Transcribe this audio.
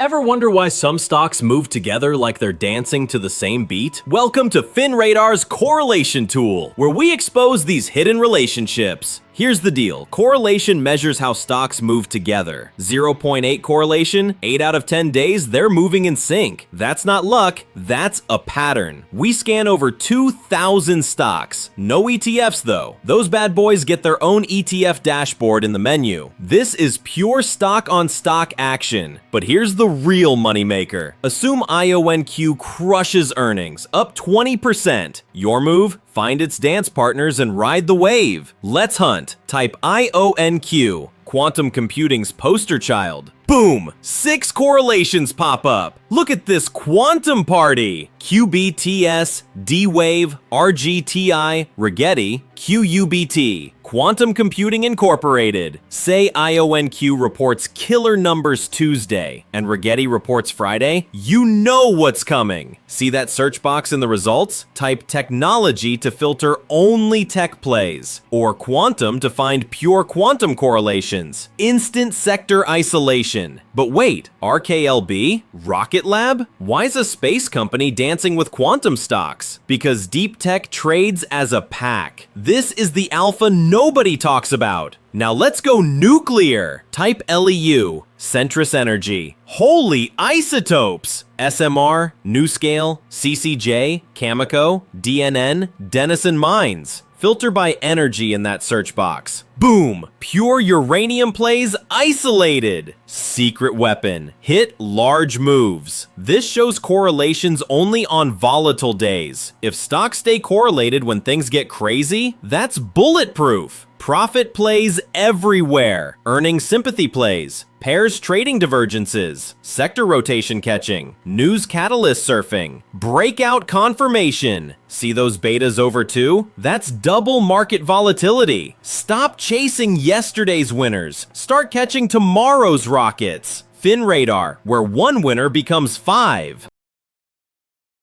Ever wonder why some stocks move together like they're dancing to the same beat? Welcome to FinRadar's Correlation Tool, where we expose these hidden relationships. Here's the deal. Correlation measures how stocks move together. 0.8 correlation, 8 out of 10 days, they're moving in sync. That's not luck, that's a pattern. We scan over 2,000 stocks. No ETFs though. Those bad boys get their own ETF dashboard in the menu. This is pure stock-on-stock action. But here's the real moneymaker. Assume IONQ crushes earnings, up 20%. Your move? Find its dance partners and ride the wave. Let's hunt. Type IONQ, quantum computing's poster child. Boom! 6 correlations pop up. Look at this quantum party. QBTS, D-Wave, RGTI, Rigetti, QUBT. Quantum Computing Incorporated. Say IONQ reports killer numbers Tuesday and Rigetti reports Friday, you know what's coming. See that search box in the results? Type technology to filter only tech plays, or quantum to find pure quantum correlations. Instant sector isolation. But wait, RKLB? Rocket Lab? Why is a space company dancing with quantum stocks? Because deep tech trades as a pack. This is the alpha nobody talks about. Now let's go nuclear. Type LEU, Centrus Energy. Holy isotopes! SMR, NuScale, CCJ, Cameco, DNN, Denison Mines. Filter by energy in that search box. Boom! Pure uranium plays isolated. Secret weapon. Hit large moves. This shows correlations only on volatile days. If stocks stay correlated when things get crazy, that's bulletproof. Profit plays everywhere. Earning sympathy plays. Pairs trading divergences. Sector rotation catching. News catalyst surfing. Breakout confirmation. See those betas over 2? That's double market volatility. Stop chasing yesterday's winners. Start catching tomorrow's rockets. FinRadar, where one winner becomes 5.